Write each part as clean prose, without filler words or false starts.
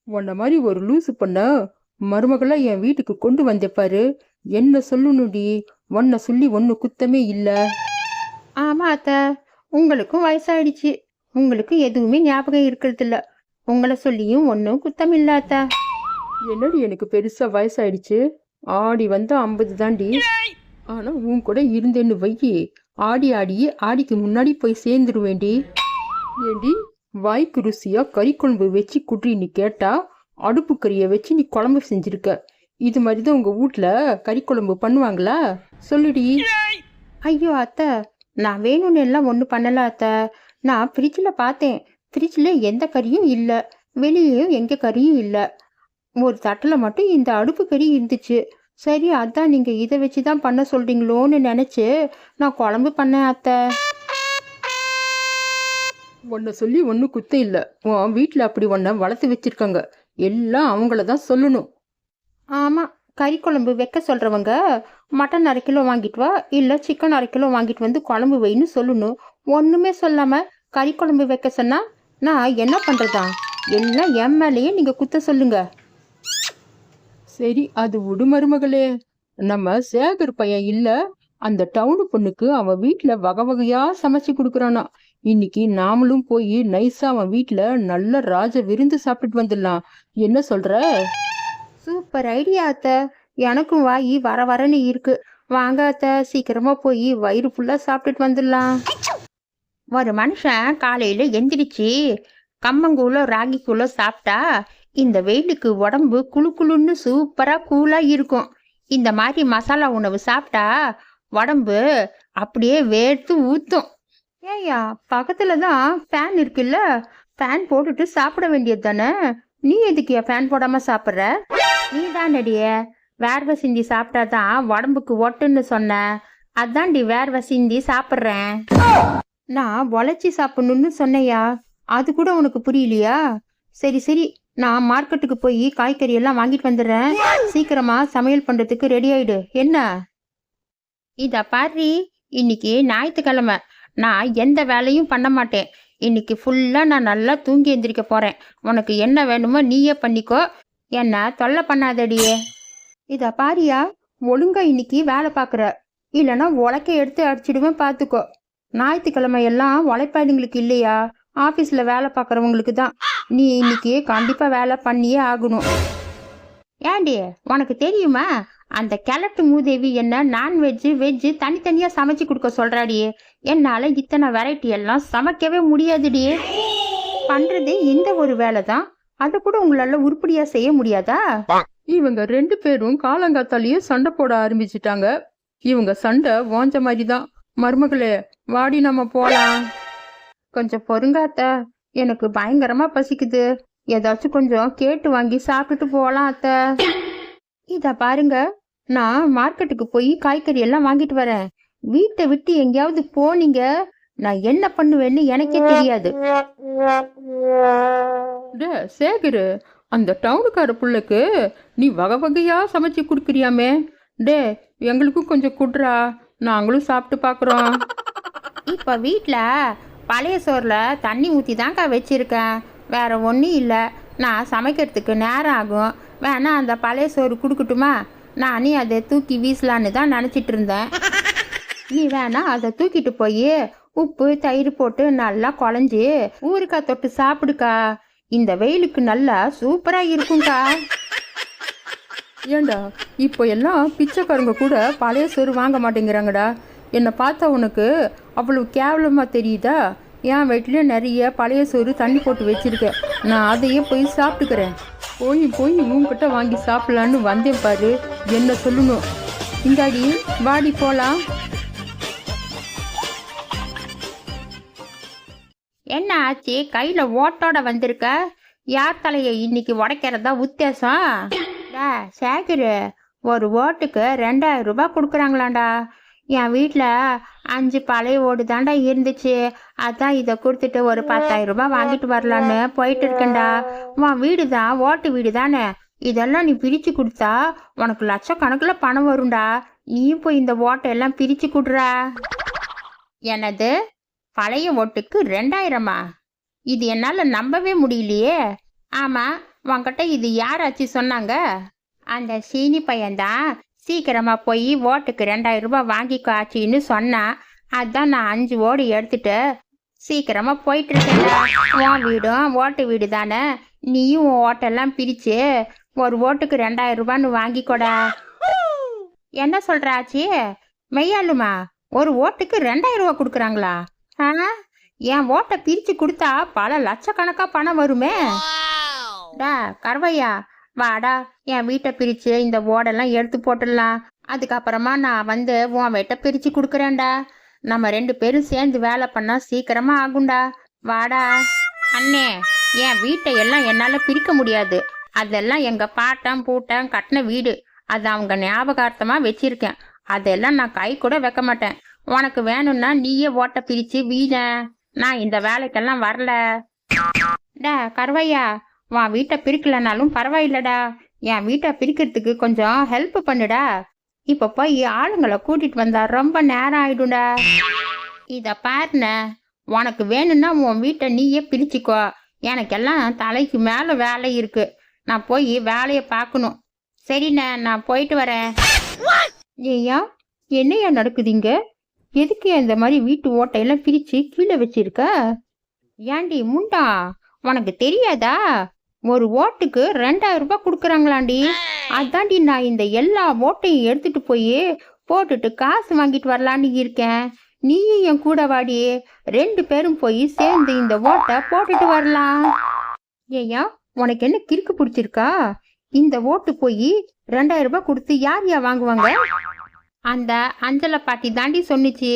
உன்ன மாதிரி ஒரு லூசு பொண்ண மருமகளா என் வீட்டுக்கு கொண்டு வந்தே பாரு. என்ன சொல்லணும்டி? உன்னை சொல்லி ஒன்னு குத்தமே இல்ல. ஆமா அத்த, உங்களுக்கும் வயசாயிடுச்சு. உங்களுக்கு எதுவுமே ஞாபகம் இருக்கிறது இல்ல. உங்களை சொல்லியும் ஒன்றும் குத்தம் இல்ல அத்த. என்னடி எனக்கு பெருசா வயசாயிடுச்சு? ஆடி வந்தா 50 தாண்டி. ஆனா உன் கூட இருந்தேன்னு வையி, ஆடி ஆடியே ஆடிக்கு முன்னாடி போய் சேர்ந்துருவேண்டி. ஏண்டி வாய்க்கு ருசியா கறி குழம்பு வச்சு குட்ரின்னு கேட்டா அடுப்பு கறியை வச்சு நீ குழம்பு செஞ்சிருக்க. இது மாதிரிதான் உங்க வீட்ல கறி குழம்பு பண்ணுவாங்களா? சொல்லுடி. ஐயோ அத்தை, நான் வேணும்னு எல்லாம் ஒன்றும் பண்ணல அத்தை. நான் ஃப்ரிட்ஜில் பார்த்தேன். ஃப்ரிட்ஜில் எந்த கறியும் இல்லை, வெளியேயும் எங்க கறியும் இல்லை. ஒரு தட்டில் மட்டும் இந்த அடுப்பு கறி இருந்துச்சு. சரி, அதான் நீங்கள் இதை வச்சு தான் பண்ண சொல்கிறீங்களோன்னு நினச்சி நான் குழம்பு பண்ணேன் அத்தை. உன்னை சொல்லி ஒன்றும் குத்த இல்லை. உன் வீட்டில் அப்படி உன்னை வளர்த்து வச்சிருக்காங்க. எல்லாம் அவங்கள தான் சொல்லணும். ஆமாம், கறி குழம்பு வைக்க சொல்கிறவங்க மட்டன் 1/2 கிலோ வாங்கிட்டு வா, இல்லை சிக்கன் 1/2 கிலோ வாங்கிட்டு வந்து குழம்பு வைன்னு சொல்லணும். ஒன்றுமே சொல்லாமல் கறி குழம்பு வைக்க சொன்னால் நான் என்ன பண்ணுறதா? எல்லாம் என் மேலேயே நீங்கள் குத்த சொல்லுங்க. சரி, அது விடு மருமகளே. நம்ம சேகர் பையன் இல்ல, அந்த டவுனு பொண்ணுக்கு அவன் வீட்டுல வகை வகையா சமைச்சு கொடுக்குறானா. இன்னைக்கு நாமளும் போய் நைஸா அவன் வீட்டுல நல்ல ராஜ விருந்து சாப்பிட்டு வந்துடலாம். என்ன சொல்ற? சூப்பர் ஐடியா அத்தை. எனக்கும் வாயி வர வரன்னு இருக்கு. வாங்க அத்தை, சீக்கிரமா போய் வயிறு ஃபுல்லாக சாப்பிட்டுட்டு வந்துடலாம். ஒரு மனுஷன் காலையில் எந்திரிச்சு கம்மங்கூழோ ராகிக்கூழோ சாப்பிட்டா இந்த வெயிலுக்கு உடம்பு குளு குளுன்னு சூப்பராக கூலாக இருக்கும். இந்த மாதிரி மசாலா உணவு சாப்பிட்டா உடம்பு அப்படியே வேர்த்து ஊற்றும். ஏய்யா, பக்கத்தில் தான் ஃபேன் இருக்குல்ல, ஃபேன் போட்டுட்டு சாப்பிட வேண்டியது தானே. நீ எதுக்கு ஃபேன் போடாமல் சாப்பிட்ற? நீ தானடிய வேர்வை சிந்தி சாப்பிட்டாதான் உடம்புக்கு ஒட்டுன்னு சொன்ன. அதான்டி வேர்வை சிந்தி சாப்பிட்றேன். நான் உழைச்சி சாப்பிடணும்னு சொன்னையா? அது கூட உனக்கு புரியலையா? சரி சரி, நான் மார்க்கெட்டுக்கு போய் காய்கறி எல்லாம் வாங்கிட்டு வந்துடுறேன். சீக்கிரமா சமையல் பண்றதுக்கு ரெடி ஆயிடு. என்ன இத பாரு, இன்னைக்கு ஞாயிற்றுக்கிழமை. நான் எந்த வேலையும் பண்ண மாட்டேன். இன்னைக்கு ஃபுல்லா நான் நல்லா தூங்கி எந்திரிக்க போறேன். உனக்கு என்ன வேணுமோ நீயே பண்ணிக்கோ, என்ன தொல்லை பண்ணாதடியே. இத பாரியா, ஒழுங்கா இன்னைக்கு வேலை பார்க்குற, இல்லைன்னா உழைக்க எடுத்து அடிச்சிடுவேன் பார்த்துக்கோ. ஞாயிற்றுக்கிழமை எல்லாம் உழைப்பாளிங்களுக்கு இல்லையா, ஆஃபீஸில் வேலை பார்க்குறவங்களுக்கு தான். நீ இன்னைக்கு கண்டிப்பாக வேலை பண்ணியே ஆகணும். ஏண்டி, உனக்கு தெரியுமா அந்த கிழட்டு மூதேவி என்ன நான்வெஜ்ஜு வெஜ்ஜு தனித்தனியாக சமைச்சு கொடுக்க சொல்கிறாடி. என்னால் இத்தனை வெரைட்டி எல்லாம் சமைக்கவே முடியாதுடி. பண்ணுறது இந்த ஒரு வேலை தான், அதை கூட உங்களால உருப்படியா செய்ய முடியாதா? இவங்க 2 பேரும் காலங்காத்தாலேயே சண்டை போட ஆரம்பிச்சிட்டாங்க. இவங்க சண்டை ஓஞ்ச மாதிரி தான். மருமகளே, வாடி நம்ம போலாம். கொஞ்சம் பொறுங்காத்த, எனக்கு பயங்கரமா பசிக்குது. ஏதாச்சும் கொஞ்சம் கேட்டு வாங்கி சாப்பிட்டுட்டு போகலாம் அத்த. இத பாருங்க, நான் மார்க்கெட்டுக்கு போய் காய்கறி எல்லாம் வாங்கிட்டு வரேன். வீட்டை விட்டு எங்கேயாவது போனீங்க, நான் என்ன பண்ணுவேன்னு எனக்கே தெரியாது. சேகரு, அந்த டவுனுக்கார புள்ளைக்கு நீ வகை வகையா சமைச்சு குடுக்குறியாமே. டே, எங்களுக்கும் கொஞ்சம் குடுறா, நாங்களும் சாப்பிட்டு பாக்குறோம். இப்ப வீட்டுல பழைய சோறுல தண்ணி ஊத்தி தாங்க வச்சிருக்கேன், வேற ஒன்றும் இல்லை. நான் சமைக்கிறதுக்கு நேரம் ஆகும். வேணா அந்த பழைய சோறு கொடுக்கட்டுமா? நானே அதை தூக்கி வீசலான்னு தான் நினச்சிட்டு இருந்தேன். நீ வேணா அதை தூக்கிட்டு போய் உப்பு தயிர் போட்டு நல்லா குழஞ்சி ஊறுகாய் தொட்டு சாப்பிடுக்கா. இந்த வெயிலுக்கு நல்லா சூப்பரா இருக்கும்க்கா. ஏண்டா, இப்போ எல்லாம் பிச்சைக்காரங்க கூட பழைய சோறு வாங்க மாட்டேங்கிறாங்கடா. என்னை பார்த்தா உனக்கு அவ்வளவு கேவலமா தெரியுதா? என் வீட்லேயும் நிறைய பழைய சோறு தண்ணி போட்டு வச்சிருக்கேன். நான் அதையே போய் சாப்பிட்டுக்கிறேன். போய் உங்ககிட்ட வாங்கி சாப்பிடலான்னு வந்தேன் பாரு. என்ன சொல்லணும்? இந்தாடி, வாடி போலாம். என்ன ஆச்சு, கையில ஓட்டோட வந்திருக்க? யார் தலையை இன்னைக்கு உடைக்கிறதா உத்தேசம்? சேகரு, ஒரு ஓட்டுக்கு 2000 ரூபாய் கொடுக்குறாங்களாண்டா. என் வீட்டில் 5 பழைய ஓடு தாண்டா இருந்துச்சு. அதான் இதை கொடுத்துட்டு ஒரு 10,000 ரூபாய் வாங்கிட்டு வரலான்னு போயிட்டு இருக்கேன்டா. உன் வீடு தான் ஓட்டு வீடு தானே, இதெல்லாம் நீ பிரித்து கொடுத்தா உனக்கு லட்சக்கணக்கில் பணம் வரும்டா. நீயும் போய் இந்த ஓட்டை எல்லாம் பிரித்து கொடுறா. எனது பழைய ஓட்டுக்கு 2000-மா? இது என்னால் நம்பவே முடியலையே. ஆமாம், உன்கிட்ட இது யாராச்சும் சொன்னாங்க? அந்த சீனி பையன்தான் சீக்கிரமா போய் ஓட்டுக்கு 2000 ரூபாய் வாங்கிக்கோ ஆச்சின்னு சொன்னான். அதான் நான் 5 ஓடு எடுத்துட்டு சீக்கிரமா போயிட்டு இருக்கேன்டா. உன் வீடும் ஓட்டு வீடு தானே, நீயும் உன் ஓட்டெல்லாம் பிரிச்சு ஒரு ஓட்டுக்கு 2000 ரூபான்னு வாங்கிக்கோடா. என்ன சொல்ற ஆச்சி? மெய்யாலுமா ஒரு ஓட்டுக்கு 2000 ரூபாய் கொடுக்குறாங்களா? என் ஓட்டை பிரிச்சு கொடுத்தா பல லட்சக்கணக்கா பணம் வருமே. டா கருவையா, வாடா என் வீட்டை பிரிச்சு இந்த ஓடெல்லாம் எடுத்து போட்டுடலாம். அதுக்கப்புறமா நான் வந்து உன் வீட்டை பிரிச்சு கொடுக்குறேன்டா. நம்ம 2 பேரும் சேர்ந்து வேலை பண்ணா சீக்கிரமா ஆகும்டா. வாடா. அண்ணே, என் வீட்டை எல்லாம் என்னால பிரிக்க முடியாது. அதெல்லாம் எங்க பாட்டம் பூட்டம் கட்டின வீடு. அது அவங்க ஞாபகார்த்தமா வச்சிருக்கேன். அதெல்லாம் நான் கை கூட வைக்க மாட்டேன். உனக்கு வேணும்னா நீயே ஓட்ட பிரிச்சு வீண. நான் இந்த வேலைக்கெல்லாம் வரல. டா கருவையா, உன் வீட்டை பிரிக்கலனாலும் பரவாயில்லடா. என் வீட்டை பிரிக்கிறதுக்கு கொஞ்சம் ஹெல்ப் பண்ணுடா. இப்ப போய் ஆளுங்களை கூட்டிட்டு வந்தா ரொம்ப நேரம் ஆயிடும்டா. இத பாருண்ண, உனக்கு வேணும்னா உன் வீட்டை நீயே பிரிச்சுக்கோ. எனக்கெல்லாம் தலைக்கு மேல வேலை இருக்கு. நான் போய் வேலையை பார்க்கணும். சரிண்ணே, நான் போயிட்டு வரேன். ஏய்யா, என்னையா நடக்குதுங்க? எதுக்கு இந்த மாதிரி வீட்டு ஓட்டையெல்லாம் பிரிச்சு கீழே வச்சிருக்க? ஏண்டி முண்டா, உனக்கு தெரியாதா? ஒரு ஓட்டுக்கு 2000 ரூபாய் கொடுக்குறாங்களாண்டி. அதாண்டி நான் இந்த எல்லா ஓட்டையும் எடுத்துட்டு போய் போட்டுட்டு காசு வாங்கிட்டு வரலான்னு இருக்கேன். நீயும் என் கூட வாடி, 2 பேரும் போய் சேர்ந்து இந்த ஓட்டை போட்டுட்டு வரலாம். ஏய்யா, உனக்கு என்ன கிறுக்கு பிடிச்சிருக்கா? இந்த ஓட்டு போய் 2000 ரூபாய் கொடுத்து யார் வாங்குவாங்க? அந்த அஞ்சலை பாட்டி தாண்டி சொன்னிச்சு.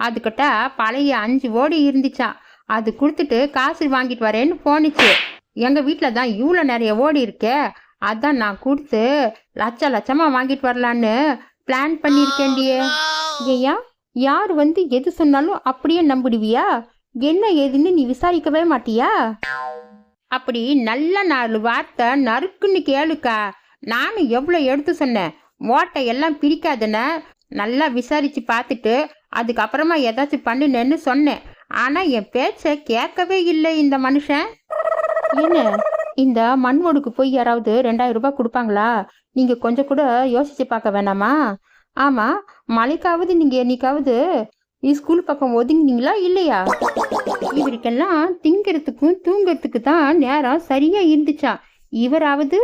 அதுக்கிட்ட பழைய 5 ஓடு இருந்துச்சான். அது கொடுத்துட்டு காசு வாங்கிட்டு வரேன்னு போனிச்சு. எங்க வீட்டில் தான் இவ்வளோ நிறைய ஓடு இருக்கே, அதான் நான் கொடுத்து லட்சமா வாங்கிட்டு வரலான்னு பிளான் பண்ணியிருக்கேன்டியே. ஐயா, யார் வந்து எது சொன்னாலும் அப்படியே நம்பிடுவியா? என்ன ஏதுன்னு நீ விசாரிக்கவே மாட்டியா? அப்படி நல்ல 4 வார்த்தை நறுக்குன்னு கேளுக்கா. நானும் எவ்வளோ எடுத்து சொன்னேன், ஓட்டை எல்லாம் பிரிக்காதுன்னு நல்லா விசாரிச்சு பார்த்துட்டு அதுக்கப்புறமா ஏதாச்சும் பண்ணுனேன்னு சொன்னேன். ஆனா என் பேச்சை கேட்கவே இல்லை இந்த மனுஷன். என்ன, இந்த மண்வோடுக்கு போய் யாராவது 2000 ரூபாய் கொடுப்பாங்களா? நீங்க கொஞ்சம் கூட யோசிச்சு பார்க்க வேணாமா? ஆமா, மழைக்காவது நீங்க என்னைக்காவது ஸ்கூல் பக்கம் ஒதுங்கினீங்களா இல்லையா? இவருக்கெல்லாம் திங்கிறதுக்கும் தூங்கிறதுக்கு தான் நேரம் சரியா இருந்துச்சா. இவராவது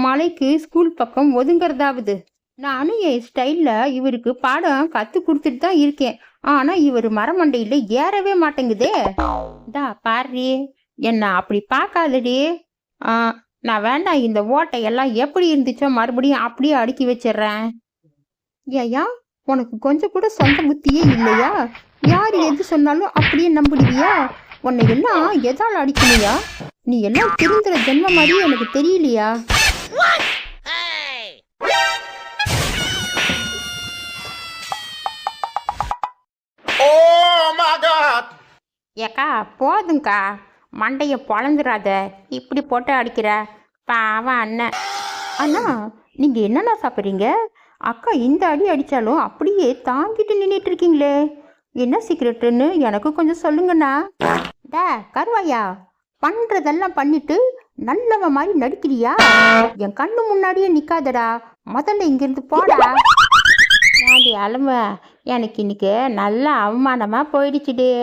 மலைக்கு ஸ்கூல் பக்கம் ஒதுங்கிறதாவது. நானும் என் ஸ்டைல்ல இவருக்கு பாடம் கத்து கொடுத்துட்டு தான் இருக்கேன். ஆனா இவர் மரமண்டையில ஏறவே மாட்டேங்குதே. தா பாரு, என்ன அப்படி பார்க்காதடி. நான் வேண்டாம், இந்த ஓட்டையெல்லாம் எப்படி இருந்துச்சோ மறுபடியும் அப்படியே அடுக்கி வச்சிடுறேன். ஏயா, உனக்கு கொஞ்சம் கூட சொந்த புத்தியே இல்லையா? யார் எது சொன்னாலும் அப்படியே நம்பிடுவியா? உன்னை எல்லாம் எதால் அடிக்கலையா? நீ எல்லாம் திருந்துற ஜென்ம மாதிரியே எனக்கு தெரியலையா? ஏக்கா போதுங்கக்கா, மண்டைய பொழந்துடாத, இப்படி போட்டு அடிக்கிற பாவம் அண்ணன். அண்ணா, நீங்க என்னண்ணா சாப்பிட்றீங்க? அக்கா இந்த அடி அடிச்சாலும் அப்படியே தாங்கிட்டு நின்றுட்டு இருக்கீங்களே, என்ன சீக்கிரட்டுன்னு எனக்கு கொஞ்சம் சொல்லுங்கண்ணா. டா கருவாயா, பண்றதெல்லாம் பண்ணிட்டு நல்லவ மாதிரி நடிக்கிறியா? என் கண்ணு முன்னாடியே நிக்காதடா, முதல்ல இங்கிருந்து போடா. ஏண்டி அலும, எனக்கு இன்னைக்கு நல்ல அவமானமா போயிடுச்சுடி.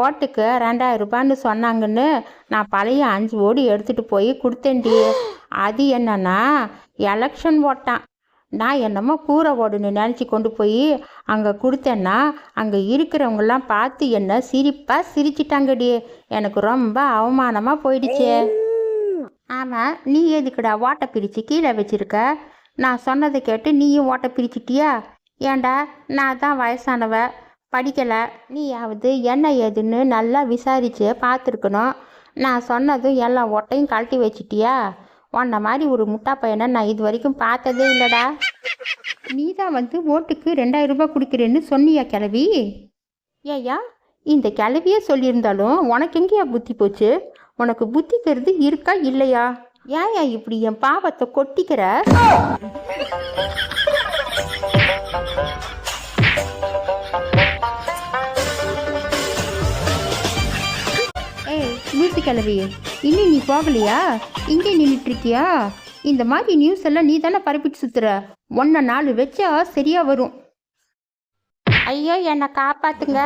ஓட்டுக்கு 2000 ரூபான்னு சொன்னாங்கன்னு நான் பழைய 5 ஓடு எடுத்துட்டு போய் கொடுத்தேன்டி. அது என்னன்னா எலெக்ஷன் ஓட்டான். நான் என்னமோ கூரை ஓடுன்னு நினச்சி கொண்டு போய் அங்கே கொடுத்தேன்னா அங்கே இருக்கிறவங்கெல்லாம் பார்த்து என்ன சிரிப்பாக சிரிச்சிட்டாங்கடி. எனக்கு ரொம்ப அவமானமாக போயிடுச்சு. ஆமாம், நீ எதுக்குடா ஓட்டை பிரித்து கீழே வச்சிருக்க? நான் சொன்னதை கேட்டு நீயும் ஓட்டை பிரிச்சிட்டியா? ஏண்டா, நான் தான் வயசானவ, படிக்கலை. நீயாவது என்ன ஏதுன்னு நல்லா விசாரித்து பார்த்துருக்கணும். நான் சொன்னதும் எல்லா ஓட்டையும் கழட்டி வச்சிட்டியா? உன்ன மாதிரி ஒரு முட்டா பையனை நான் இது வரைக்கும் பார்த்ததே இல்லைடா. நீ தான் வந்து ஓட்டுக்கு 2000 ரூபாய் கொடுக்குறேன்னு சொன்னியா கிளவி? ஏய்யா, இந்த கிளவியே சொல்லியிருந்தாலும் உனக்கு எங்கேயா புத்தி போச்சு? உனக்கு புத்திக்கிறது இருக்கா இல்லையா? ஏயா இப்படி என் பாவத்தை கொட்டிக்கிற? ஏய், நீ லூசு கிளவி, இன்னும் நீ போகலையா? இங்கே நின்றுட்டு இருக்கியா? இந்த மாதிரி நியூஸ் எல்லாம் நீ தானே பரப்பிட்டு சுத்துற. ஒன்றை 4 வச்சா சரியா வரும். ஐயோ, என்னை காப்பாத்துங்க.